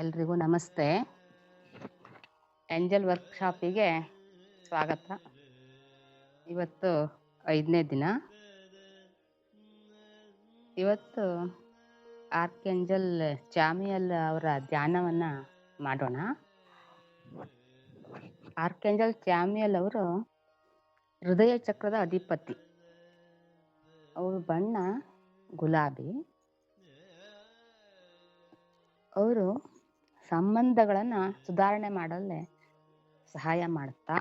ಎಲ್ರಿಗೂ ನಮಸ್ತೆ. ಏಂಜಲ್ ವರ್ಕ್ಶಾಪಿಗೆ ಸ್ವಾಗತ. ಇವತ್ತು 5ನೇ ದಿನ. ಇವತ್ತು ಆರ್ಕೇಂಜಲ್ ಚಾಮಿಯಲ್ ಅವರ ಧ್ಯಾನವನ್ನು ಮಾಡೋಣ. ಆರ್ಕೇಂಜಲ್ ಚಾಮಿಯಲ್ ಅವರು ಹೃದಯ ಚಕ್ರದ ಅಧಿಪತಿ. ಅವ್ರ ಬಣ್ಣ ಗುಲಾಬಿ. ಅವರು ಸಂಬಂಧಗಳನ್ನು ಸುಧಾರಣೆ ಮಾಡಲು ಸಹಾಯ ಮಾಡ್ತಾ,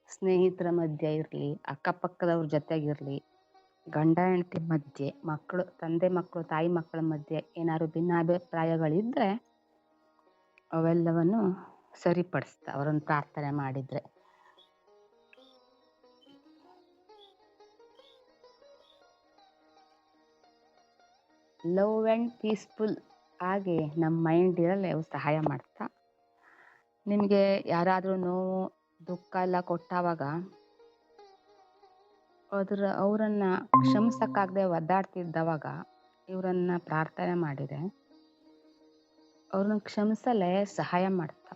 ಸ್ನೇಹಿತರ ಮಧ್ಯೆ ಇರಲಿ, ಅಕ್ಕಪಕ್ಕದವ್ರ ಜೊತೆಗಿರಲಿ, ಗಂಡ ಹೆಂಡತಿ ಮಧ್ಯೆ, ಮಕ್ಕಳು, ತಂದೆ ಮಕ್ಕಳು, ತಾಯಿ ಮಕ್ಕಳ ಮಧ್ಯೆ ಏನಾದ್ರು ಭಿನ್ನಾಭಿಪ್ರಾಯಗಳಿದ್ದರೆ ಅವೆಲ್ಲವನ್ನು ಸರಿಪಡಿಸ್ತಾ ಅವರನ್ನು ಪ್ರಾರ್ಥನೆ ಮಾಡಿದರೆ. ಲವ್ ಆ್ಯಂಡ್ ಪೀಸ್ಫುಲ್ ಆಗಿ ನಮ್ಮ ಮೈಂಡ್ ಇರಲು ಅವು ಸಹಾಯ ಮಾಡ್ತಾ, ನಿಮಗೆ ಯಾರಾದರೂ ನೋವು ದುಃಖ ಎಲ್ಲ ಕೊಟ್ಟಾವಾಗ ಅವರನ್ನು ಕ್ಷಮಿಸೋಕ್ಕಾಗದೆ ಒದ್ದಾಡ್ತಿದ್ದವಾಗ ಇವರನ್ನು ಪ್ರಾರ್ಥನೆ ಮಾಡಿದರೆ ಅವ್ರನ್ನ ಕ್ಷಮಿಸಲೇ ಸಹಾಯ ಮಾಡ್ತಾ.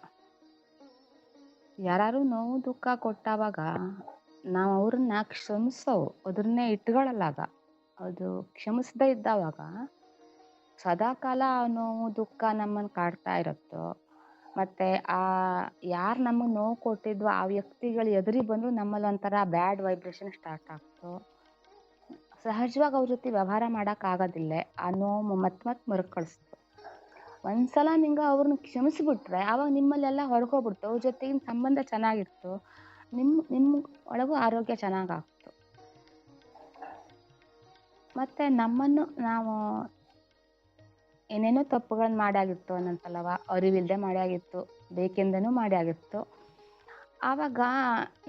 ಯಾರು ನೋವು ದುಃಖ ಕೊಟ್ಟಾವಾಗ ನಾವು ಅವ್ರನ್ನ ಕ್ಷಮಿಸೋವು, ಅದನ್ನೇ ಇಟ್ಕೊಳ್ಳಲಾಗ. ಅದು ಕ್ಷಮಿಸದೇ ಇದ್ದಾವಾಗ ಸದಾಕಾಲ ನೋವು ದುಃಖ ನಮ್ಮನ್ನು ಕಾಡ್ತಾ ಇರುತ್ತೋ, ಮತ್ತು ಯಾರು ನಮಗೆ ನೋವು ಕೊಟ್ಟಿದ್ವೋ ಆ ವ್ಯಕ್ತಿಗಳು ಎದುರಿಗೆ ಬಂದರೂ ನಮ್ಮಲ್ಲಿ ಒಂಥರ ಬ್ಯಾಡ್ ವೈಬ್ರೇಷನ್ ಸ್ಟಾರ್ಟ್ ಆಗ್ತು. ಸಹಜವಾಗಿ ಅವ್ರ ಜೊತೆ ವ್ಯವಹಾರ ಮಾಡೋಕ್ಕಾಗೋದಿಲ್ಲ. ಆ ನೋವು ಮತ್ತೆ ಮರುಕಳಿಸ್ತು. ಒಂದ್ಸಲ ನಿಂಗೆ ಅವ್ರನ್ನ ಕ್ಷಮಿಸಿಬಿಟ್ರೆ ಆವಾಗ ನಿಮ್ಮಲ್ಲೆಲ್ಲ ಹೊರಗೋಗ್ಬಿಡ್ತು. ಅವ್ರ ಜೊತೆಗಿನ ಸಂಬಂಧ ಚೆನ್ನಾಗಿರ್ತು, ನಿಮ್ಮ ಒಳಗೂ ಆರೋಗ್ಯ ಚೆನ್ನಾಗಾಗ್ತು. ಮತ್ತು ನಮ್ಮನ್ನು ನಾವು ಏನೇನೋ ತಪ್ಪುಗಳನ್ನ ಮಾಡಿಯಾಗಿತ್ತು, ಒಂದೊಂದ್ಸಲವ ಅರಿವಿಲ್ಲದೆ ಮಾಡಿಯಾಗಿತ್ತು, ಬೇಕೆಂದನೂ ಮಾಡಿಯಾಗಿತ್ತು. ಆವಾಗ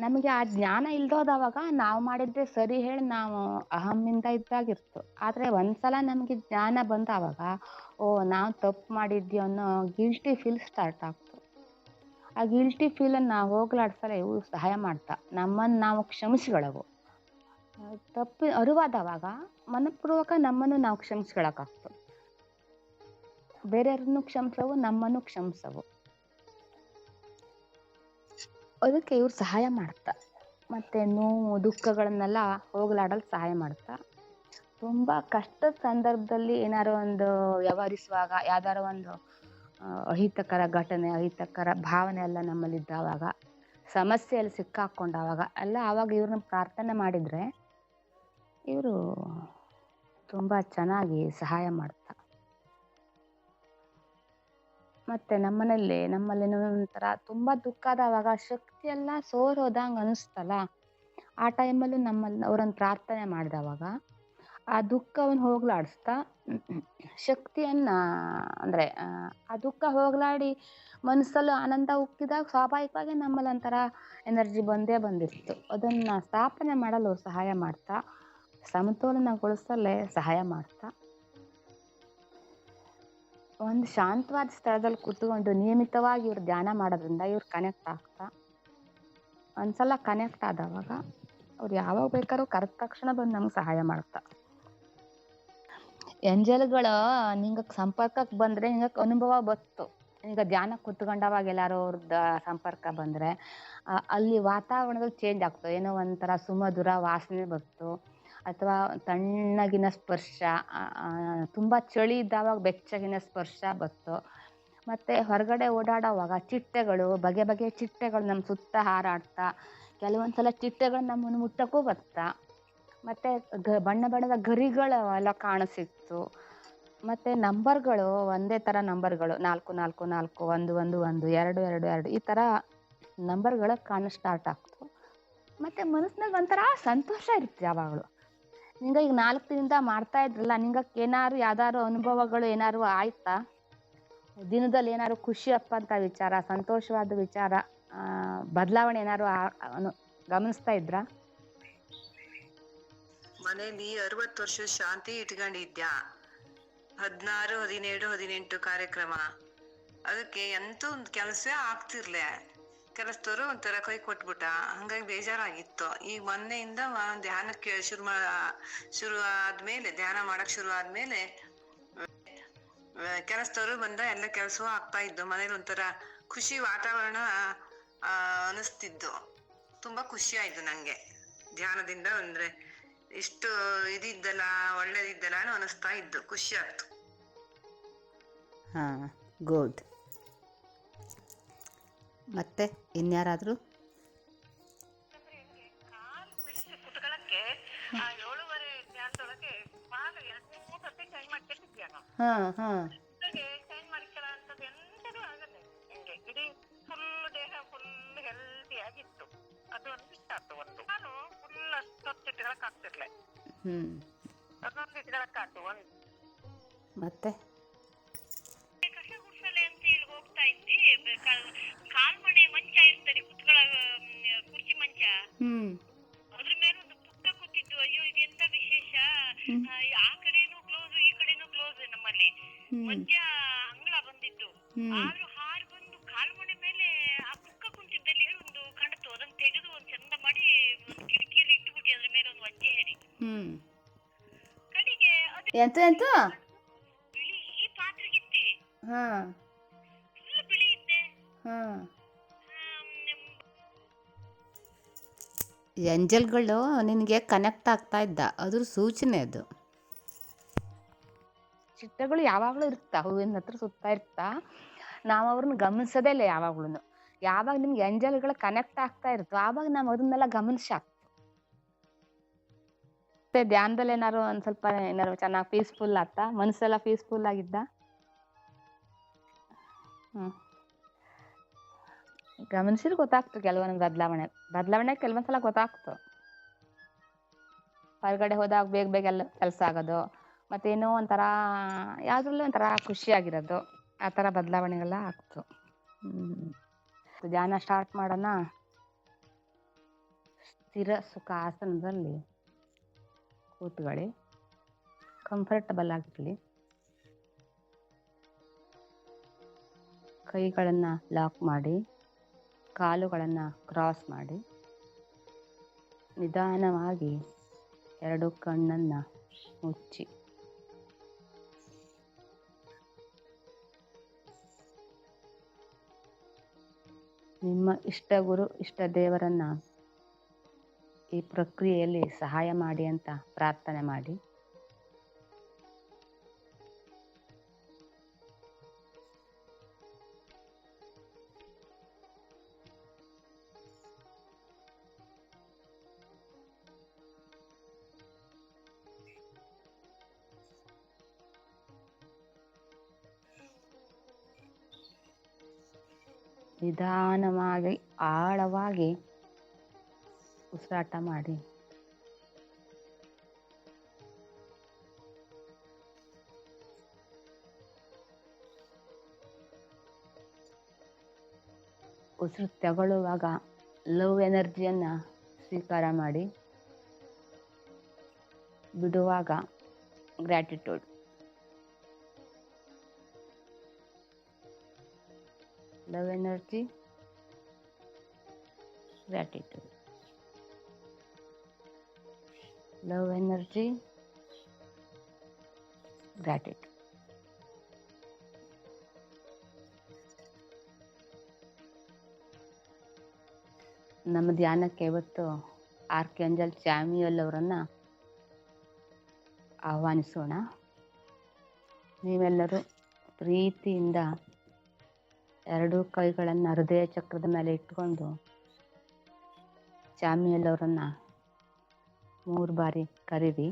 ನಮಗೆ ಆ ಜ್ಞಾನ ಇಲ್ದೋದವಾಗ ನಾವು ಮಾಡಿದ್ದೆ ಸರಿ ಹೇಳಿ ನಾವು ಅಹಮ್ಮಿಂದ ಇದ್ದಾಗಿತ್ತು. ಆದರೆ ಒಂದ್ಸಲ ನಮಗೆ ಜ್ಞಾನ ಬಂದಾವಾಗ ನಾವು ತಪ್ಪು ಮಾಡಿದ್ವಿ ಅನ್ನೋ ಗಿಲ್ಟಿ ಫೀಲ್ ಸ್ಟಾರ್ಟ್ ಆಗ್ತು. ಆ ಗಿಲ್ಟಿ ಫೀಲನ್ನು ನಾವು ಹೋಗ್ಲಾಡ್ಸಲೇ ಇವು ಸಹಾಯ ಮಾಡ್ತಾ ನಮ್ಮನ್ನು ನಾವು ಕ್ಷಮಿಸ್ಕೊಳ್ಳವು. ತಪ್ಪು ಅರಿವಾದವಾಗ ಮನಪೂರ್ವಕ ನಮ್ಮನ್ನು ನಾವು ಕ್ಷಮಿಸ್ಕೊಳಕ್ಕಾಗ್ತು. ಬೇರೆಯವ್ರನ್ನು ಕ್ಷಮಿಸವು, ನಮ್ಮನ್ನು ಕ್ಷಮಿಸವು. ಅದಕ್ಕೆ ಇವ್ರು ಸಹಾಯ ಮಾಡ್ತಾ, ಮತ್ತು ನೋವು ದುಃಖಗಳನ್ನೆಲ್ಲ ಹೋಗಲಾಡಲು ಸಹಾಯ ಮಾಡ್ತಾ. ತುಂಬ ಕಷ್ಟದ ಸಂದರ್ಭದಲ್ಲಿ ಏನಾರು ಒಂದು ವ್ಯವಹರಿಸುವಾಗ ಯಾವ್ದಾರು ಒಂದು ಅಹಿತಕರ ಘಟನೆ, ಅಹಿತಕರ ಭಾವನೆ ಎಲ್ಲ ನಮ್ಮಲ್ಲಿದ್ದಾವಾಗ, ಸಮಸ್ಯೆಯಲ್ಲಿ ಸಿಕ್ಕಾಕೊಂಡಾವಾಗ ಎಲ್ಲ ಆವಾಗ ಇವ್ರನ್ನ ಪ್ರಾರ್ಥನೆ ಮಾಡಿದರೆ ಇವರು ತುಂಬ ಚೆನ್ನಾಗಿ ಸಹಾಯ ಮಾಡ್ತಾ. ಮತ್ತು ನಮ್ಮಲ್ಲಿ ಒಂಥರ ತುಂಬ ದುಃಖ ಆದವಾಗ ಶಕ್ತಿ ಎಲ್ಲ ಸೋರೋದಂಗೆ ಅನಿಸ್ತಲ್ಲ, ಆ ಟೈಮಲ್ಲೂ ಅವ್ರನ್ನ ಪ್ರಾರ್ಥನೆ ಮಾಡಿದವಾಗ ಆ ದುಃಖವನ್ನು ಹೋಗಲಾಡಿಸ್ತಾ ಶಕ್ತಿಯನ್ನು, ಅಂದರೆ ಆ ದುಃಖ ಹೋಗಲಾಡಿ ಮನಸ್ಸಲ್ಲಿ ಆನಂದ ಉಕ್ಕಿದಾಗ ಸ್ವಾಭಾವಿಕವಾಗಿ ನಮ್ಮಲ್ಲಿ ಒಂಥರ ಎನರ್ಜಿ ಬಂದಿತ್ತು. ಅದನ್ನು ಸ್ಥಾಪನೆ ಮಾಡಲು ಸಹಾಯ ಮಾಡ್ತಾ, ಸಮತೋಲನಗೊಳಿಸಲೇ ಸಹಾಯ ಮಾಡ್ತಾ. ಒಂದು ಶಾಂತವಾದ ಸ್ಥಳದಲ್ಲಿ ಕೂತ್ಕೊಂಡು ನಿಯಮಿತವಾಗಿ ಇವ್ರು ಧ್ಯಾನ ಮಾಡೋದ್ರಿಂದ ಇವ್ರು ಕನೆಕ್ಟ್ ಆಗ್ತಾ. ಒಂದ್ಸಲ ಕನೆಕ್ಟ್ ಆದವಾಗ ಅವ್ರು ಯಾವಾಗ ಬೇಕಾದ್ರೂ ಕರೆದ ತಕ್ಷಣ ಬಂದು ನಮ್ಗೆ ಸಹಾಯ ಮಾಡ್ತಾ. ಏಂಜಲ್ಗಳು ನಿಂಗೆ ಸಂಪರ್ಕಕ್ಕೆ ಬಂದರೆ ನಿಂಗೆ ಅನುಭವ ಬತ್ತು. ಈಗ ಧ್ಯಾನ ಕೂತ್ಕೊಂಡವಾಗ ಎಲ್ಲಾರು ಅವ್ರದ್ದು ಸಂಪರ್ಕ ಬಂದರೆ ಅಲ್ಲಿ ವಾತಾವರಣದಲ್ಲಿ ಚೇಂಜ್ ಆಗ್ತು. ಏನೋ ಒಂಥರ ಸುಮಧುರ ವಾಸನೆ ಬತ್ತು, ಅಥವಾ ತಣ್ಣಗಿನ ಸ್ಪರ್ಶ, ತುಂಬ ಚಳಿ ಇದ್ದಾವಾಗ ಬೆಚ್ಚಗಿನ ಸ್ಪರ್ಶ ಬತ್ತು. ಮತ್ತು ಹೊರಗಡೆ ಓಡಾಡೋವಾಗ ಚಿಟ್ಟೆಗಳು, ಬಗೆ ಬಗೆಯ ಚಿಟ್ಟೆಗಳು ನಮ್ಮ ಸುತ್ತ ಹಾರಾಡ್ತಾ, ಕೆಲವೊಂದು ಸಲ ಚಿಟ್ಟೆಗಳು ನಮ್ಮನ್ನು ಮುಟ್ಟಕ್ಕೂ ಬರ್ತಾ. ಮತ್ತು ಬಣ್ಣ ಬಣ್ಣದ ಗರಿಗಳು ಎಲ್ಲ ಕಾಣಿಸಿತ್ತು. ಮತ್ತು ನಂಬರ್ಗಳು ಒಂದೇ ಥರ ನಂಬರ್ಗಳು 4 4 4 1 1 1 2 2 2 ಈ ಥರ ನಂಬರ್ಗಳು ಸ್ಟಾರ್ಟ್ ಆಗ್ತು. ಮತ್ತು ಮನಸ್ಸಿನಾಗ ಒಂಥರ ಸಂತೋಷ ಇರುತ್ತೆ ಯಾವಾಗಲೂ. ನಿಂಗೆ ಈಗ 4 ದಿನದಿಂದ ಮಾಡ್ತಾ ಇದ್ರಲ್ಲ, ನಿಂಗೆ ಏನಾದ್ರು ಯಾವ್ದಾದ್ರು ಅನುಭವಗಳು ಏನಾದ್ರು ಆಯ್ತಾ? ದಿನದಲ್ಲಿ ಏನಾದ್ರು ಖುಷಿ ಅಪ್ಪಂಥ ವಿಚಾರ, ಸಂತೋಷವಾದ ವಿಚಾರ, ಬದಲಾವಣೆ ಏನಾದ್ರು ಗಮನಿಸ್ತಾ ಇದ್ರಾ? ಮನೇಲಿ 60 ವರ್ಷ ಶಾಂತಿ ಇಟ್ಕೊಂಡಿದ್ಯಾ, 16, 17, 18 ಕಾರ್ಯಕ್ರಮ. ಅದಕ್ಕೆ ಎಂತ ಒಂದು ಕೆಲಸವೇ ಆಗ್ತಿರ್ಲೆ. ಕೆಲಸದವರು ಒಂಥರ ಕೈ ಕೊಟ್ಬಿಟ್ಟ, ಹಂಗಾಗಿ ಬೇಜಾರಾಗಿತ್ತು. ಈಗ ಮೊನ್ನೆಯಿಂದ ಧ್ಯಾನಕ್ಕೆ ಶುರು ಆದ್ಮೇಲೆ, ಧ್ಯಾನ ಮಾಡಕ್ ಶುರು ಆದ್ಮೇಲೆ ಕೆಲಸದವರು ಬಂದ ಎಲ್ಲ ಕೆಲಸವೂ ಆಗ್ತಾ ಇದ್ದು, ಮನೇಲಿ ಒಂಥರ ಖುಷಿ ವಾತಾವರಣ ಅನಿಸ್ತಿದ್ದು. ತುಂಬಾ ಖುಷಿ ಆಯ್ತು ನಂಗೆ ಧ್ಯಾನದಿಂದ. ಅಂದ್ರೆ ಇಷ್ಟು ಇದಿದ್ದಲ್ಲ, ಒಳ್ಳೇದಿದ್ದಲ್ಲ ಅನಿಸ್ತಾ ಇದ್ದು, ಖುಷಿ ಆಗ್ತು. ಹಾಂ, ಗುಡ್. ಮತ್ತೆ ಇನ್ಯಾರಾದರೂ? ಕುತ್ಕೊಳ್ಳಕ್ಕೆ 7:30 ಧ್ಯಾನದೊಳಗೆ ಭಾಗ 2-3 ಸತಿ ಚೇಂಜ್ ಮಾಡ್ಕೊಂಡಿದ್ಯಾ ನಾವು. ಹಾಂ ಹಾಂ ಚೇಂಜ್ ಮಾಡ್ಕೊಳ್ಳೋ ಅಂತದ್ದು ಎಂತದೂ ಆಗಲ್ಲ ನಂಗೆ. ಇಡೀ ಫುಲ್ ದೇಹ ಫುಲ್ ಹೆಲ್ದಿ ಆಗಿತ್ತು. ಅದು ಒಂದು ಇಷ್ಟ ಆಯ್ತು. ಒಂದು ನಾನು ಫುಲ್ ಅಷ್ಟೊತ್ತು ಇಟ್ಕೊಳಕ್ ಆಗ್ತಿರ್ಲೆ, ಅದೊಂದು ಇಟ್ಕೊಳಕ್ ಆಯ್ತು. ಒಂದು ಮತ್ತೆ ಕಸ ಗುಡ್ಸಲೆ ಅಂತ ಹೇಳಿ ಹೋಗ್ತಾ ಇದ್ದಿ, ಕಾಲ್ಮಣೆ ಮಂಚ ಇರ್ತದೆ ಕುತ್ಕೊಳ್ಳೋ ಕುರ್ಚಿ ಮಂಚ, ಅದ್ರ ಮೇಲೆ ಒಂದು ಪುಟ್ಟ ಕೂತಿದ್ದು. ಅಯ್ಯೋ ಇದೆಂತ ವಿಶೇಷ, ಆ ಕಡೆನೂ ಕ್ಲೋಸ್ ಈ ಕಡೆನೂ ಕ್ಲೋಸ್. ನಮ್ಮಲ್ಲಿ ಮಧ್ಯ ಅಂಗಳ ಬಂದಿದ್ದು, ಆದ್ರೂ ಹಾರಿ ಬಂದು ಕಾಲ್ಮಣೆ ಮೇಲೆ ಆ ಪುಕ್ಕ ಕುಂತಿದ್ದಲ್ಲಿ ಒಂದು ಕಾಣಿತು. ಅದನ್ನ ತೆಗೆದು ಒಂದ್ ಚಂದ ಮಾಡಿ ಒಂದು ಕಿಟಕಿಯಲ್ಲಿ ಇಟ್ಟುಬಿಟ್ಟು ಅದ್ರ ಮೇಲೆ ಒಂದು ಒಜ್ಜೆ ಹೇರಿ ಕಡೆಗೆ ಎಂತ ಎಂತ ಬಿಳಿ ಈ ಪಾತ್ರೆಗಿತ್ತಿ ಹಾಂ ಫುಲ್ ಬಿಳಿ ಇದ್ದೆ. ಹಾಂ ಎಂಜಲ್ಗಳು ನಿನಗೆ ಕನೆಕ್ಟ್ ಆಗ್ತಾ ಇದ್ದ, ಅದ್ರ ಸೂಚನೆ ಅದು. ಚಿಟ್ಟಗಳು ಯಾವಾಗಲೂ ಇರ್ತಾ, ಹೂವಿನ ಹತ್ರ ಸುತ್ತಾ ಇರ್ತಾ, ನಾವು ಅವ್ರನ್ನ ಗಮನಿಸೋದೇ ಇಲ್ಲ ಯಾವಾಗ್ಲೂ. ಯಾವಾಗ ನಿಮ್ಗೆ ಎಂಜಲ್ಗಳು ಕನೆಕ್ಟ್ ಆಗ್ತಾ ಇರುತ್ತೋ ಆವಾಗ ನಾವು ಅದನ್ನೆಲ್ಲ ಗಮನಿಸಾಕ್ತು. ಮತ್ತೆ ಧ್ಯಾನದಲ್ಲಿ ಏನಾರು ಒಂದು ಸ್ವಲ್ಪ ಏನಾರು ಚೆನ್ನಾಗಿ ಪೀಸ್ಫುಲ್ ಆಗ್ತಾ, ಮನಸ್ಸೆಲ್ಲ ಪೀಸ್ಫುಲ್ ಆಗಿದ್ದ? ಗಮನಿಸಿದ್ರೆ ಗೊತ್ತಾಗ್ತು ಕೆಲವೊಂದು ಬದಲಾವಣೆ ಕೆಲವೊಂದ್ಸಲ ಗೊತ್ತಾಗ್ತು. ಹೊರಗಡೆ ಹೋದಾಗ ಬೇಗ ಬೇಗ ಎಲ್ಲ ಕೆಲಸ ಆಗೋದು, ಮತ್ತೇನೋ ಒಂಥರ ಯಾವುದ್ರಲ್ಲೂ ಒಂಥರ ಖುಷಿಯಾಗಿರೋದು, ಆ ಥರ ಬದಲಾವಣೆಗೆಲ್ಲ ಆಗ್ತು. ಧ್ಯಾನ ಸ್ಟಾರ್ಟ್ ಮಾಡೋಣ. ಸ್ಥಿರ ಸುಖ ಆಸನದಲ್ಲಿ ಕೂತ್ಕೊಳ್ಳಿ, ಕಂಫರ್ಟಬಲ್ ಆಗಿರಲಿ. ಕೈಗಳನ್ನು ಲಾಕ್ ಮಾಡಿ, ಕಾಲುಗಳನ್ನು ಕ್ರಾಸ್ ಮಾಡಿ, ನಿಧಾನವಾಗಿ 2 ಕಣ್ಣನ್ನು ಮುಚ್ಚಿ ನಿಮ್ಮ ಇಷ್ಟ ಗುರು ಇಷ್ಟ ದೇವರನ್ನ ಈ ಪ್ರಕ್ರಿಯೆಯಲ್ಲಿ ಸಹಾಯ ಮಾಡಿ ಅಂತ ಪ್ರಾರ್ಥನೆ ಮಾಡಿ. ನಿಧಾನವಾಗಿ ಆಳವಾಗಿ ಉಸಿರಾಟ ಮಾಡಿ. ಉಸಿರು ತಗೊಳ್ಳುವಾಗ ಲವ್ ಎನರ್ಜಿಯನ್ನು ಸ್ವೀಕಾರ ಮಾಡಿ, ಬಿಡುವಾಗ gratitude. Love energy, gratitude. Love energy, gratitude. ನಮ್ಮ ಧ್ಯಾನಕ್ಕೆ ಇವತ್ತು ಆರ್ಕ್ಯಾಂಜಲ್ ಚಾಮಿಯಲ್ ಅವರನ್ನು ಆಹ್ವಾನಿಸೋಣ. ನೀವೆಲ್ಲರೂ ಪ್ರೀತಿಯಿಂದ 2 ಕೈಗಳನ್ನು ಹೃದಯ ಚಕ್ರದ ಮೇಲೆ ಇಟ್ಕೊಂಡು ಚಾಮಿಯಲ್ ಅವರನ್ನು 3 ಬಾರಿ ಕರೀರಿ.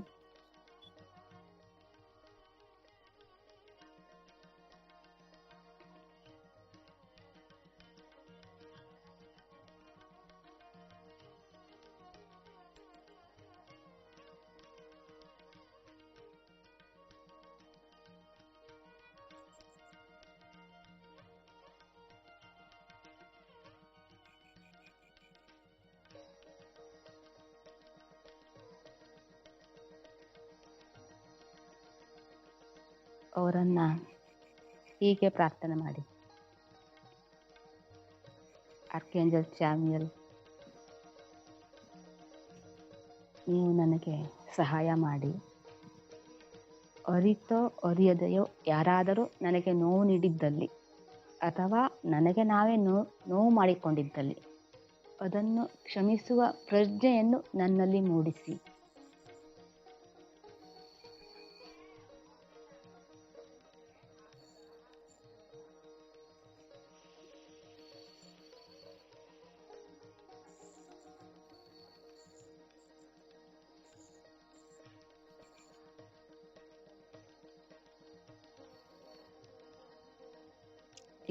ಅವರನ್ನು ಹೀಗೆ ಪ್ರಾರ್ಥನೆ ಮಾಡಿ. ಆರ್ಕ್ಯಾಂಜಲ್ ಚಾಮಿಯಲ್, ನೀವು ನನಗೆ ಸಹಾಯ ಮಾಡಿ. ಅರಿತೋ ಅರಿಯದೆಯೋ ಯಾರಾದರೂ ನನಗೆ ನೋವು ನೀಡಿದ್ದಲ್ಲಿ ಅಥವಾ ನನಗೆ ನಾವೇ ನೋವು ಮಾಡಿಕೊಂಡಿದ್ದಲ್ಲಿ ಅದನ್ನು ಕ್ಷಮಿಸುವ ಪ್ರಜ್ಞೆಯನ್ನು ನನ್ನಲ್ಲಿ ಮೂಡಿಸಿ.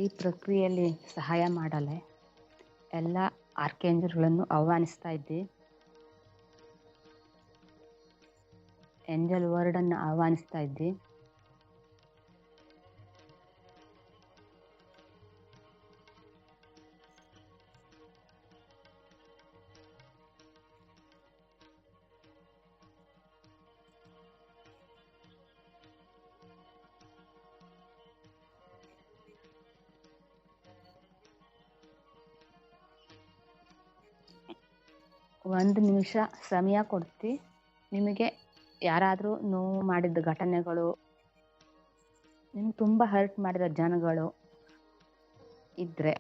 ಈ ಪ್ರಕ್ರಿಯೆಯಲ್ಲಿ ಸಹಾಯ ಮಾಡಲೆ ಎಲ್ಲ ಆರ್ಕೇಂಜಲ್ಗಳನ್ನು ಆಹ್ವಾನಿಸ್ತಾ ಇದ್ದೆ. ಏಂಜಲ್ ವರ್ಡನ್ನು ಆಹ್ವಾನಿಸ್ತಾ ಇದ್ದೆ. ಒಂದು ನಿಮಿಷ ಸಮಯ ಕೊಡ್ತಿ. ನಿಮಗೆ ಯಾರಾದರೂ ನೋವು ಮಾಡಿದ ಘಟನೆಗಳು, ನಿಮ್ಗೆ ತುಂಬ ಹರ್ಟ್ ಮಾಡಿದ ಜನಗಳು ಇದ್ದರೆ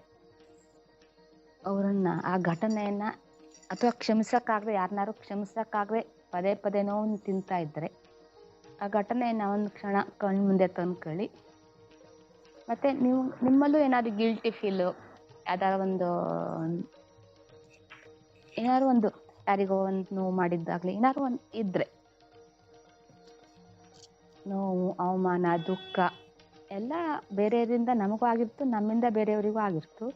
ಅವರನ್ನು ಆ ಘಟನೆಯನ್ನು ಅಥವಾ ಕ್ಷಮಿಸೋಕ್ಕಾಗದೆ ಯಾರನ್ನಾರು ಕ್ಷಮಿಸೋಕ್ಕಾಗದೆ ಪದೇ ಪದೇ ನೋವು ತಿಂತಾ ಇದ್ದರೆ ಆ ಘಟನೆಯನ್ನು ಒಂದು ಕ್ಷಣ ಕಣ್ಣು ಮುಂದೆ ತಂದ್ಕೊಳ್ಳಿ. ಮತ್ತು ನೀವು ನಿಮ್ಮಲ್ಲೂ ಏನಾದರೂ ಗಿಲ್ಟಿ ಫೀಲು, ಏನಾದ್ರು ಒಂದು ಯಾರಿಗೋ ಒಂದು ನೋವು ಮಾಡಿದ್ದಾಗಲಿ ಏನಾದ್ರು ಒಂದು ಇದ್ದರೆ, ನೋವು, ಅವಮಾನ, ದುಃಖ ಎಲ್ಲ ಬೇರೆಯವರಿಂದ ನಮಗೂ ಆಗಿರ್ತು, ನಮ್ಮಿಂದ ಬೇರೆಯವರಿಗೂ ಆಗಿರ್ತು.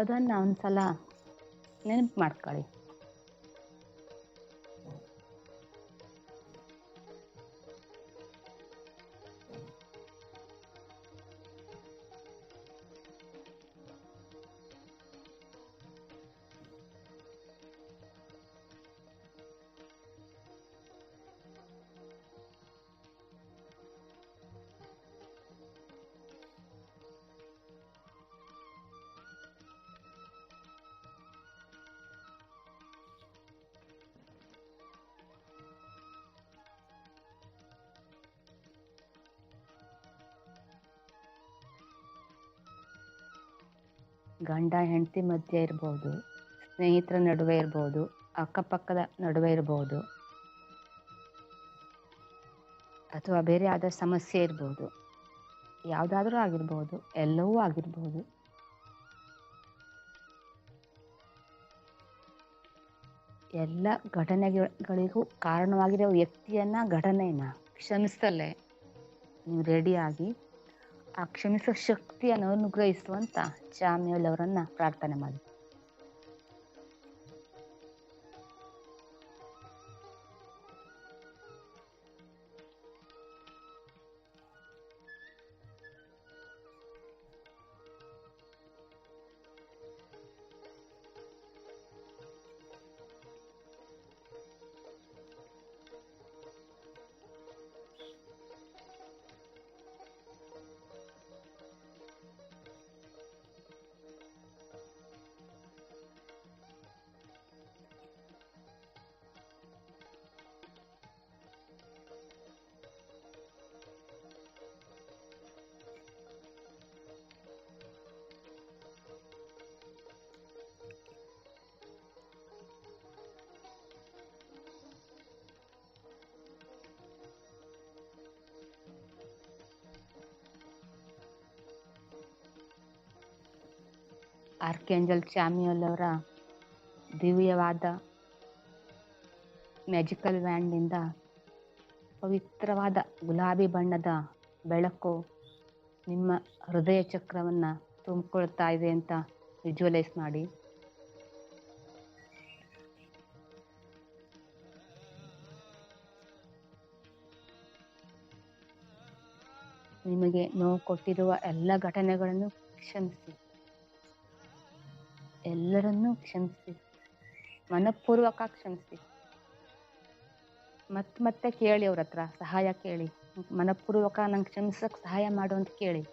ಅದನ್ನು ಒಂದ್ಸಲ ನೆನಪು ಮಾಡ್ಕೊಳ್ಳಿ. ಗಂಡ ಹೆಂಡತಿ ಮಧ್ಯೆ ಇರ್ಬೋದು, ಸ್ನೇಹಿತರ ನಡುವೆ ಇರ್ಬೋದು, ಅಕ್ಕಪಕ್ಕದ ನಡುವೆ ಇರ್ಬೋದು, ಅಥವಾ ಬೇರೆ ಯಾವುದೋ ಸಮಸ್ಯೆ ಇರ್ಬೋದು, ಯಾವುದಾದ್ರೂ ಆಗಿರ್ಬೋದು, ಎಲ್ಲವೂ ಆಗಿರ್ಬೋದು. ಎಲ್ಲ ಘಟನೆಗಳಿಗೂ ಕಾರಣವಾಗಿರೋ ವ್ಯಕ್ತಿಯನ್ನು, ಘಟನೆಯನ್ನು ಕ್ಷಮಿಸಲೇ ನೀವು ರೆಡಿಯಾಗಿ ಆ ಕ್ಷಮಿಸೋ ಶಕ್ತಿಯನ್ನು ಅನುಗ್ರಹಿಸುವಂತ ಚಾಮಿಯಲ್ ಅವರನ್ನ ಪ್ರಾರ್ಥನೆ ಮಾಡಿ. ಆರ್ಕೇಂಜಲ್ ಚಾಮಿಯಲ್ ಅವರ ದಿವ್ಯವಾದ ಮ್ಯಾಜಿಕಲ್ ವ್ಯಾಂಡ್ನಿಂದ ಪವಿತ್ರವಾದ ಗುಲಾಬಿ ಬಣ್ಣದ ಬೆಳಕು ನಿಮ್ಮ ಹೃದಯ ಚಕ್ರವನ್ನು ತುಂಬಿಕೊಳ್ತಾ ಇದೆ ಅಂತ ವಿಜುವಲೈಸ್ ಮಾಡಿ. ನಿಮಗೆ ನೋವು ಕೊಟ್ಟಿರುವ ಎಲ್ಲ ಘಟನೆಗಳನ್ನು ಕ್ಷಮಿಸಿ, ಎಲ್ಲರನ್ನೂ ಕ್ಷಮಿಸಿ, ಮನಪೂರ್ವಕ ಕ್ಷಮಿಸಿ. ಮತ್ತೆ ಕೇಳಿ, ಅವ್ರ ಹತ್ರ ಸಹಾಯ ಕೇಳಿ. ಮನಪೂರ್ವಕ ನಂಗೆ ಕ್ಷಮಿಸಕ್ಕೆ ಸಹಾಯ ಮಾಡು ಅಂತ ಕೇಳಿ.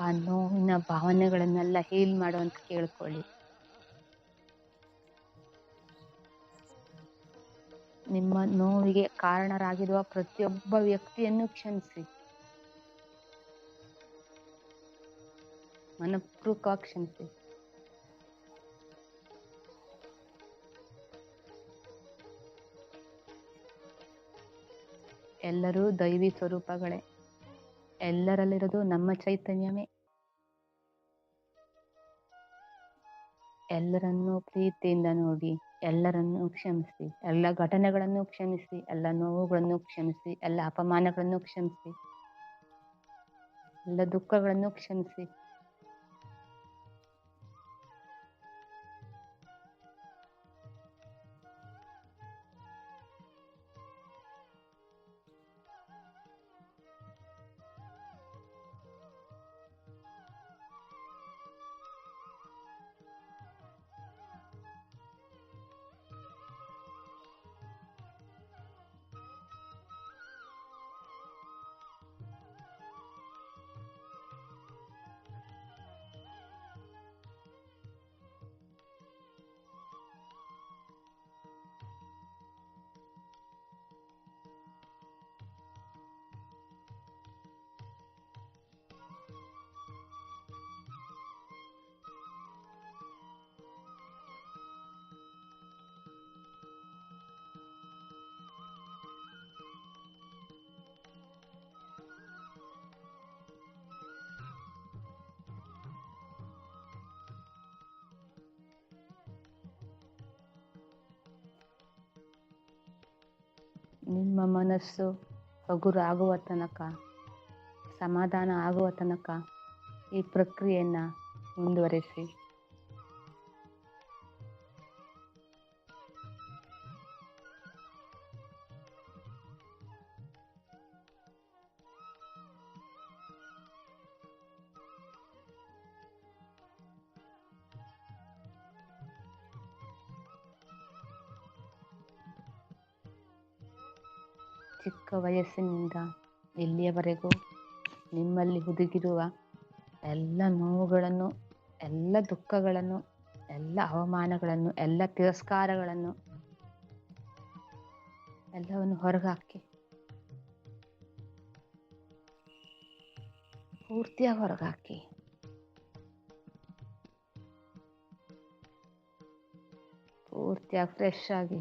ಆ ನೋವಿನ ಭಾವನೆಗಳನ್ನೆಲ್ಲ ಹೀಲ್ ಮಾಡುವಂತ ಕೇಳ್ಕೊಳ್ಳಿ. ನಿಮ್ಮ ನೋವಿಗೆ ಕಾರಣರಾಗಿರುವ ಪ್ರತಿಯೊಬ್ಬ ವ್ಯಕ್ತಿಯನ್ನು ಕ್ಷಮಿಸಿ, ಮನಪೂರ್ವಕವಾಗಿ ಕ್ಷಮಿಸಿ. ಎಲ್ಲರೂ ದೈವಿ ಸ್ವರೂಪಗಳೇ. ಎಲ್ಲರಲ್ಲಿರೋದು ನಮ್ಮ ಚೈತನ್ಯವೇ. ಎಲ್ಲರನ್ನೂ ಪ್ರೀತಿಯಿಂದ ನೋಡಿ, ಎಲ್ಲರನ್ನೂ ಕ್ಷಮಿಸಿ, ಎಲ್ಲ ಘಟನೆಗಳನ್ನು ಕ್ಷಮಿಸಿ, ಎಲ್ಲ ನೋವುಗಳನ್ನು ಕ್ಷಮಿಸಿ, ಎಲ್ಲ ಅಪಮಾನಗಳನ್ನು ಕ್ಷಮಿಸಿ, ಎಲ್ಲ ದುಃಖಗಳನ್ನು ಕ್ಷಮಿಸಿ. ನಿಮ್ಮ ಮನಸ್ಸು ಹಗುರಾಗುವ ತನಕ, ಸಮಾಧಾನ ಆಗುವ ತನಕ ಈ ಪ್ರಕ್ರಿಯೆಯನ್ನು ಮುಂದುವರಿಸಿ. ಚಿಕ್ಕ ವಯಸ್ಸಿನಿಂದ ಇಲ್ಲಿಯವರೆಗೂ ನಿಮ್ಮಲ್ಲಿ ಹುದುಗಿರುವ ಎಲ್ಲ ನೋವುಗಳನ್ನು, ಎಲ್ಲ ದುಃಖಗಳನ್ನು, ಎಲ್ಲ ಅವಮಾನಗಳನ್ನು, ಎಲ್ಲ ತಿರಸ್ಕಾರಗಳನ್ನು ಎಲ್ಲವನ್ನು ಹೊರಗಾಕಿ. ಪೂರ್ತಿಯಾಗಿ ಹೊರಗಾಕಿ. ಪೂರ್ತಿಯಾಗಿ ಫ್ರೆಶ್ ಆಗಿ.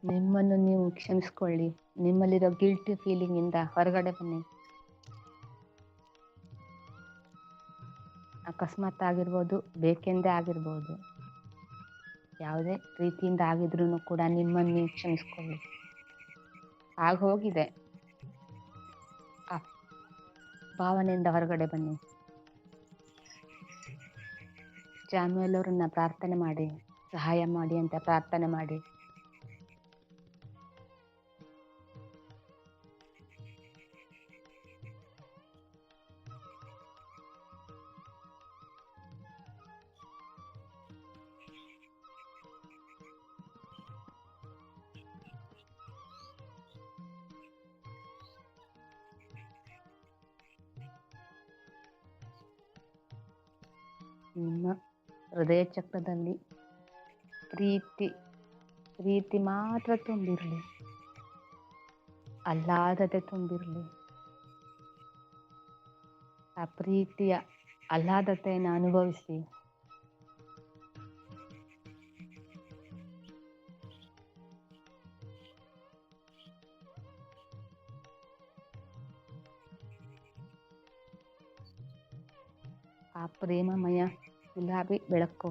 ನಿಮ್ಮನ್ನು ನೀವು ಕ್ಷಮಿಸ್ಕೊಳ್ಳಿ. ನಿಮ್ಮಲ್ಲಿರೋ ಗಿಲ್ಟಿ ಫೀಲಿಂಗಿಂದ ಹೊರಗಡೆ ಬನ್ನಿ. ಅಕಸ್ಮಾತ್ ಆಗಿರ್ಬೋದು, ಬೇಕೆಂದೇ ಆಗಿರ್ಬೋದು, ಯಾವುದೇ ರೀತಿಯಿಂದ ಆಗಿದ್ರೂ ಕೂಡ ನಿಮ್ಮನ್ನು ನೀವು ಕ್ಷಮಿಸ್ಕೊಳ್ಳಿ. ಆಗೋಗಿದೆ, ಆ ಭಾವನೆಯಿಂದ ಹೊರಗಡೆ ಬನ್ನಿ. ಜಾಮೇಲವ್ರನ್ನ ಪ್ರಾರ್ಥನೆ ಮಾಡಿ, ಸಹಾಯ ಮಾಡಿ ಅಂತ ಪ್ರಾರ್ಥನೆ ಮಾಡಿ. ನಿಮ್ಮ ಹೃದಯ ಚಕ್ರದಲ್ಲಿ ಪ್ರೀತಿ ಮಾತ್ರ ತುಂಬಿರಲಿ, ಆಹ್ಲಾದತೆ ತುಂಬಿರಲಿ. ಆ ಪ್ರೀತಿಯ ಆಹ್ಲಾದತೆಯನ್ನು ಅನುಭವಿಸಿ. ಆ ಪ್ರೇಮಮಯ ಗುಲಾಬಿ ಬೆಳಕು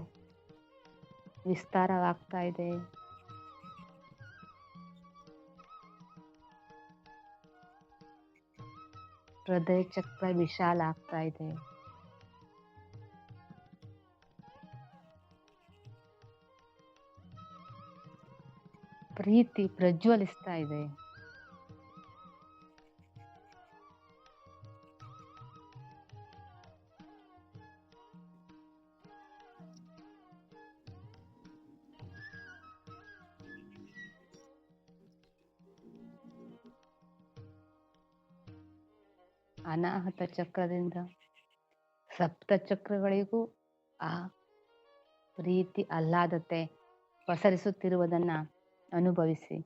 ವಿಸ್ತಾರವಾಗ್ತಾ ಇದೆ. ಹೃದಯ ಚಕ್ರ ವಿಶಾಲ ಆಗ್ತಾ ಇದೆ. ಪ್ರೀತಿ ಪ್ರಜ್ವಲಿಸ್ತಾ ಇದೆ. ಅನಾಹತ ಚಕ್ರದಿಂದ ಸಪ್ತ ಚಕ್ರಗಳಿಗೂ ಆ ಪ್ರೀತಿ ಆಹ್ಲಾದತೆ ಪಸರಿಸುತ್ತಿರುವುದನ್ನ ಅನುಭವಿಸಿ.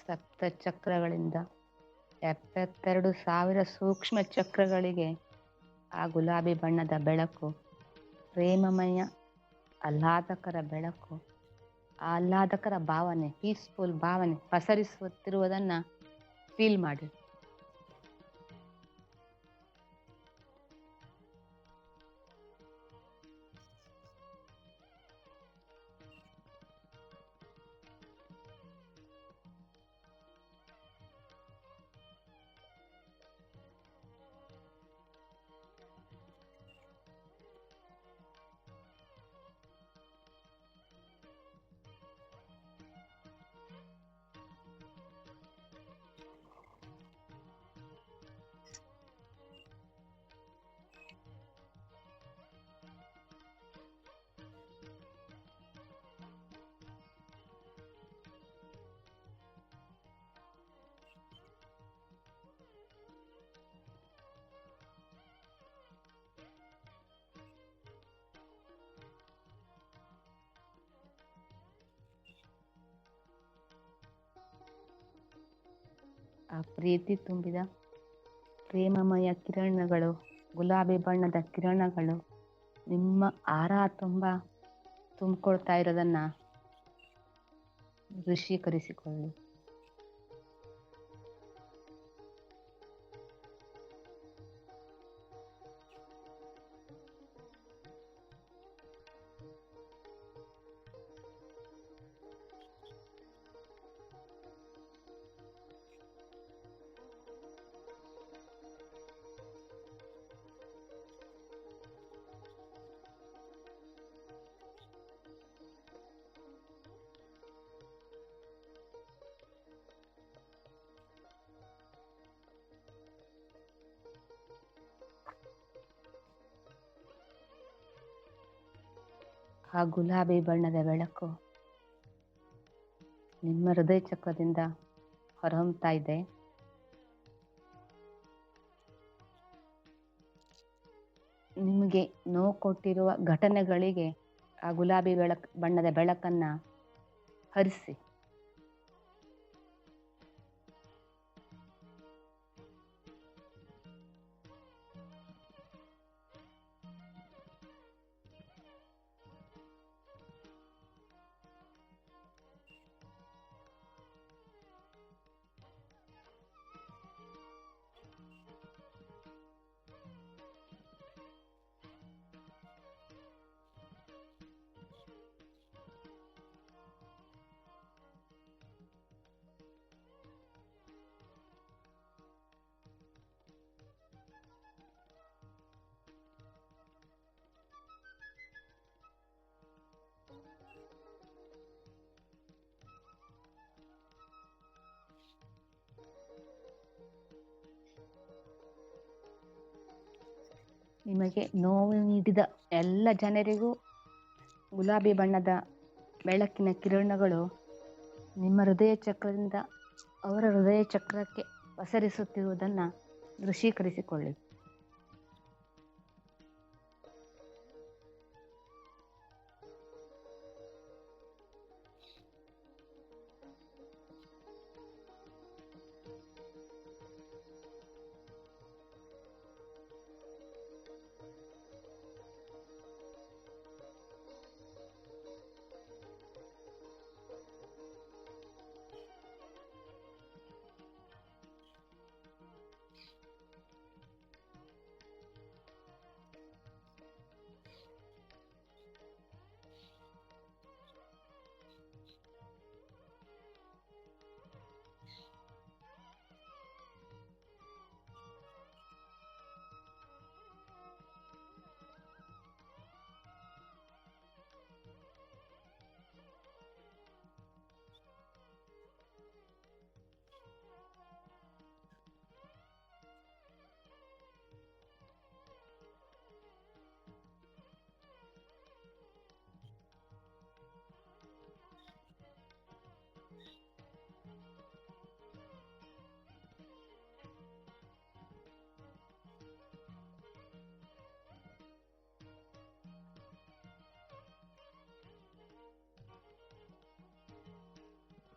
ಸಪ್ತ ಚಕ್ರಗಳಿಂದ 72,000 ಸೂಕ್ಷ್ಮ ಚಕ್ರಗಳಿಗೆ ಆ ಗುಲಾಬಿ ಬಣ್ಣದ ಬೆಳಕು, ಪ್ರೇಮಮಯ ಆಹ್ಲಾದಕರ ಬೆಳಕು, ಆಹ್ಲಾದಕರ ಭಾವನೆ, ಪೀಸ್ಫುಲ್ ಭಾವನೆ ಪಸರಿಸುತ್ತಿರುವುದನ್ನ ಫೀಲ್ ಮಾಡಿ. ಆ ಪ್ರೀತಿ ತುಂಬಿದ ಪ್ರೇಮಮಯ ಕಿರಣಗಳು, ಗುಲಾಬಿ ಬಣ್ಣದ ಕಿರಣಗಳು ನಿಮ್ಮ ಆರಾ ತುಂಬಿಕೊಳ್ತಾ ಇರೋದನ್ನ ದೃಶ್ಯೀಕರಿಸಿಕೊಳ್ಳಿ. ಆ ಗುಲಾಬಿ ಬಣ್ಣದ ಬೆಳಕು ನಿಮ್ಮ ಹೃದಯ ಚಕ್ರದಿಂದ ಹೊರಹೊಮ್ತಾ ಇದೆ. ನಿಮಗೆ ನೋವು ಕೊಟ್ಟಿರುವ ಘಟನೆಗಳಿಗೆ ಆ ಗುಲಾಬಿ ಬಣ್ಣದ ಬೆಳಕನ್ನ ಹರಿಸಿ. ನಿಮಗೆ ನೋವು ನೀಡಿದ ಎಲ್ಲ ಜನರಿಗೂ ಗುಲಾಬಿ ಬಣ್ಣದ ಬೆಳಕಿನ ಕಿರಣಗಳು ನಿಮ್ಮ ಹೃದಯ ಚಕ್ರದಿಂದ ಅವರ ಹೃದಯ ಚಕ್ರಕ್ಕೆ ಪಸರಿಸುತ್ತಿರುವುದನ್ನು ದೃಶ್ಯೀಕರಿಸಿಕೊಳ್ಳಿ.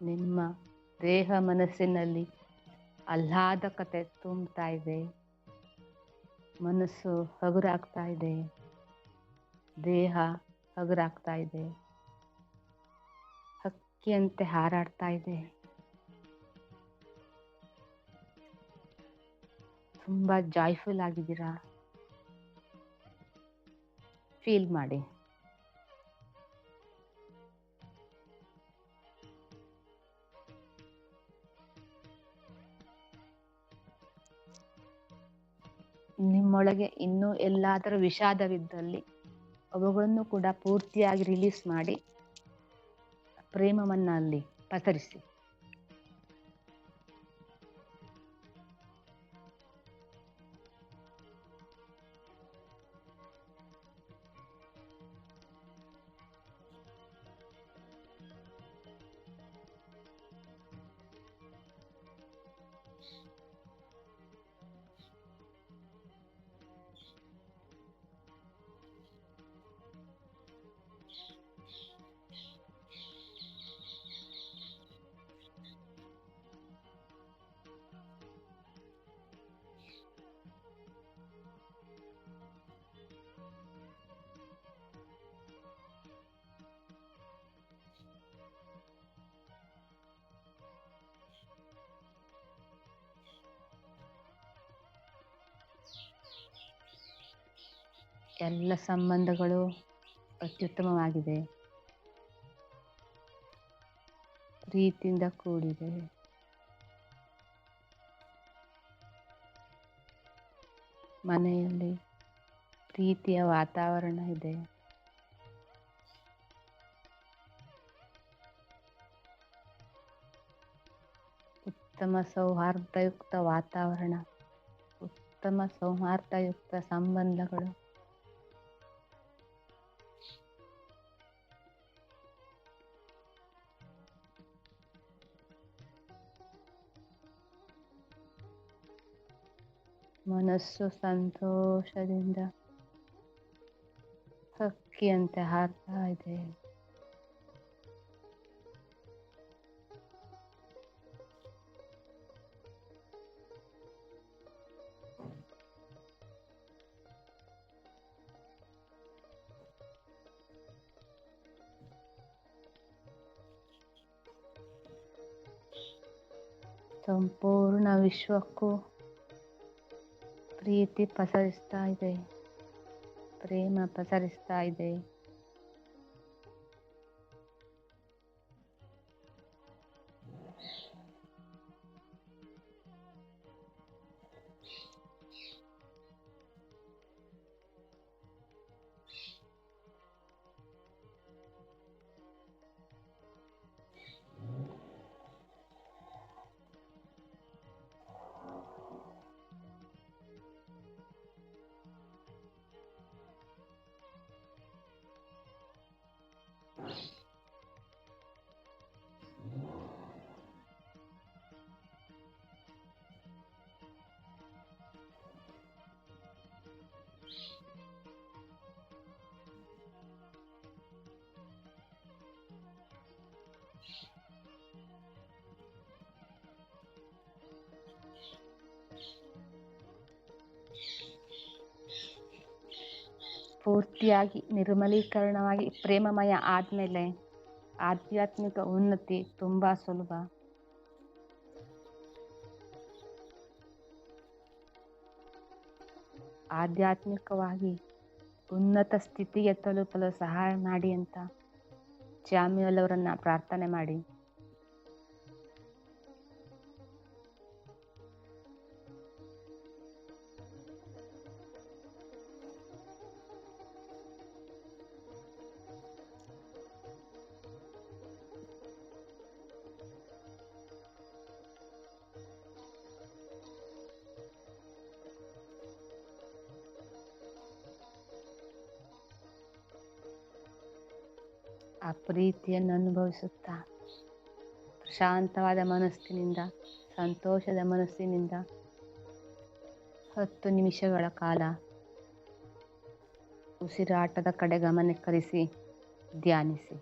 ನಿಮ್ಮ ದೇಹ ಮನಸ್ಸಿನಲ್ಲಿ ಆಹ್ಲಾದಕತೆ ತುಂಬ್ತಾ ಇದೆ. ಮನಸ್ಸು ಹಗುರಾಗ್ತಾ ಇದೆ, ದೇಹ ಹಗುರಾಗ್ತಾ ಇದೆ, ಹಕ್ಕಿಯಂತೆ ಹಾರಾಡ್ತಾ ಇದೆ. ತುಂಬ ಜಾಯ್ಫುಲ್ ಆಗಿದ್ದೀರಾ. ಫೀಲ್ ಮಾಡಿ. ನಿಮ್ಮೊಳಗೆ ಇನ್ನೂ ಎಲ್ಲಾದರೂ ವಿಷಾದವಿದ್ದಲ್ಲಿ ಅವುಗಳನ್ನು ಕೂಡ ಪೂರ್ತಿಯಾಗಿ ರಿಲೀಸ್ ಮಾಡಿ ಪ್ರೇಮವನ್ನು ಅಲ್ಲಿ ಪಸರಿಸಿ. ಎಲ್ಲ ಸಂಬಂಧಗಳು ಅತ್ಯುತ್ತಮವಾಗಿದೆ, ಪ್ರೀತಿಯಿಂದ ಕೂಡಿದೆ. ಮನೆಯಲ್ಲಿ ಪ್ರೀತಿಯ ವಾತಾವರಣ ಇದೆ. ಉತ್ತಮ ಸೌಹಾರ್ದಯುಕ್ತ ವಾತಾವರಣ, ಉತ್ತಮ ಸೌಹಾರ್ದಯುಕ್ತ ಸಂಬಂಧಗಳು. ಮನಸ್ಸು ಸಂತೋಷದಿಂದ ಹಕ್ಕಿಯಂತೆ ಹಾರ್ತಾ ಇದೆ. ಸಂಪೂರ್ಣ ವಿಶ್ವಕ್ಕೂ ಪ್ರೀತಿ ಪಸರಿಸ್ತಾ ಇದೆ, ಪ್ರೇಮ ಪಸರಿಸ್ತಾ ಇದೆ. ಪೂರ್ತಿಯಾಗಿ ನಿರ್ಮಲೀಕರಣವಾಗಿ ಪ್ರೇಮಮಯ ಆದಮೇಲೆ ಆಧ್ಯಾತ್ಮಿಕ ಉನ್ನತಿ ತುಂಬ ಸುಲಭ. ಆಧ್ಯಾತ್ಮಿಕವಾಗಿ ಉನ್ನತ ಸ್ಥಿತಿಗೆ ತಲುಪಲು ಸಹಾಯ ಮಾಡಿ ಅಂತ ಚಾಮ್ಯುಯಲ್ ಅವರನ್ನ ಪ್ರಾರ್ಥನೆ ಮಾಡಿ. ಆ ಪ್ರೀತಿಯನ್ನು ಅನುಭವಿಸುತ್ತಾ ಶಾಂತವಾದ ಮನಸ್ಸಿನಿಂದ, ಸಂತೋಷದ ಮನಸ್ಸಿನಿಂದ 10 ನಿಮಿಷಗಳ ಕಾಲ ಉಸಿರಾಟದ ಕಡೆ ಗಮನ ಹರಿಸಿ ಧ್ಯಾನಿಸಿ.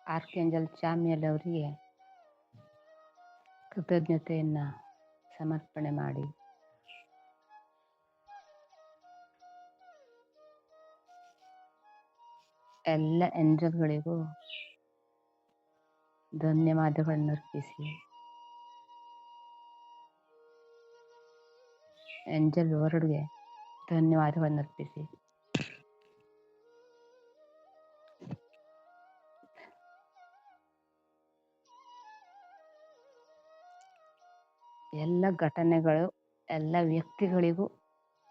ಆರ್ಕೇಂಜಲ್ ಚಾಮಿಯಲ್ ಅವರಿಗೆ ಕೃತಜ್ಞತೆಯನ್ನು ಸಮರ್ಪಣೆ ಮಾಡಿ ಎಲ್ಲ ಏಂಜಲ್ಗಳಿಗೂ ಧನ್ಯವಾದಗಳನ್ನು ಅರ್ಪಿಸಿ ಏಂಜಲ್ ವರ್ಡ್ಗೆ ಧನ್ಯವಾದಗಳನ್ನು ಅರ್ಪಿಸಿ ಎಲ್ಲ ಘಟನೆಗಳು ಎಲ್ಲ ವ್ಯಕ್ತಿಗಳಿಗೂ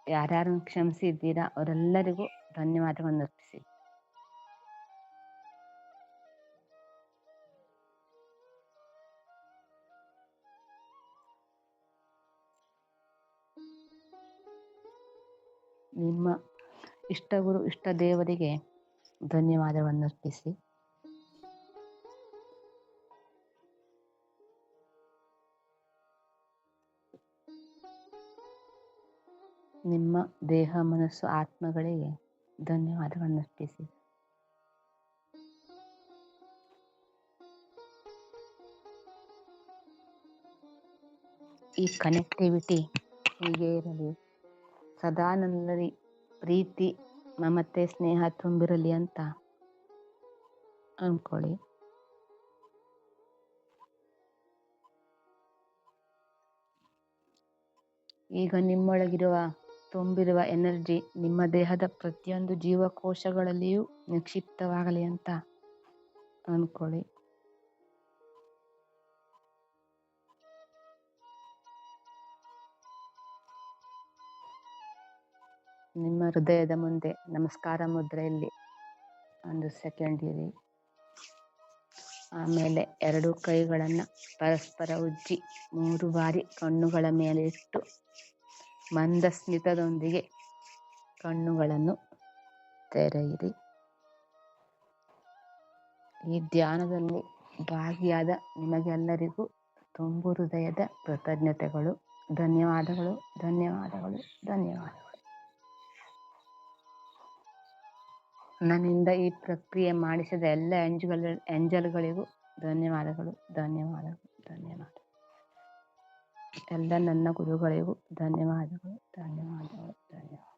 ಯಾರ್ಯಾರನ್ನು ಕ್ಷಮಿಸಿದ್ದೀರಾ ಅವರೆಲ್ಲರಿಗೂ ಧನ್ಯವಾದಗಳನ್ನು ಅರ್ಪಿಸಿ ನಿಮ್ಮ ಇಷ್ಟಗುರು ಇಷ್ಟ ದೇವರಿಗೆ ಧನ್ಯವಾದವನ್ನು ಅರ್ಪಿಸಿ ನಿಮ್ಮ ದೇಹ ಮನಸ್ಸು ಆತ್ಮಗಳಿಗೆ ಧನ್ಯವಾದಗಳನ್ನು ಅರ್ಪಿಸಿ ಈ ಕನೆಕ್ಟಿವಿಟಿ ಹೀಗೆ ಇರಲಿ ಸದಾ ನನ್ನಲ್ಲಿ ಪ್ರೀತಿ ಮಮತೆ ಸ್ನೇಹ ತುಂಬಿರಲಿ ಅಂತ ಅಂದ್ಕೊಳ್ಳಿ ಈಗ ನಿಮ್ಮೊಳಗಿರುವ ತುಂಬಿರುವ ಎನರ್ಜಿ ನಿಮ್ಮ ದೇಹದ ಪ್ರತಿಯೊಂದು ಜೀವಕೋಶಗಳಲ್ಲಿಯೂ ನಿಕ್ಷಿಪ್ತವಾಗಲಿ ಅಂತ ಅಂದ್ಕೊಳ್ಳಿ ನಿಮ್ಮ ಹೃದಯದ ಮುಂದೆ ನಮಸ್ಕಾರ ಮುದ್ರೆಯಲ್ಲಿ 1 ಸೆಕೆಂಡ್ ಇರಿ. ಆಮೇಲೆ 2 ಕೈಗಳನ್ನು ಪರಸ್ಪರ ಉಜ್ಜಿ 3 ಬಾರಿ ಕಣ್ಣುಗಳ ಮೇಲೆ ಇಟ್ಟು ಮಂದಸ್ಮಿತದೊಂದಿಗೆ ಕಣ್ಣುಗಳನ್ನು ತೆರೆಯಿರಿ. ಈ ಧ್ಯಾನದಲ್ಲಿ ಭಾಗಿಯಾದ ನಿಮಗೆಲ್ಲರಿಗೂ ತುಂಬು ಹೃದಯದ ಕೃತಜ್ಞತೆಗಳು. ಧನ್ಯವಾದಗಳು, ಧನ್ಯವಾದಗಳು, ಧನ್ಯವಾದಗಳು. ನನ್ನಿಂದ ಈ ಪ್ರಕ್ರಿಯೆ ಮಾಡಿಸಿದ ಎಲ್ಲ ಎಂಜಲ್ಗಳಿಗೂ ಧನ್ಯವಾದಗಳು, ಧನ್ಯವಾದಗಳು, ಧನ್ಯವಾದ. ಎಲ್ಲ ನನ್ನ ಗುರುಗಳಿಗೂ ಧನ್ಯವಾದಗಳು, ಧನ್ಯವಾದಗಳು, ಧನ್ಯವಾದ.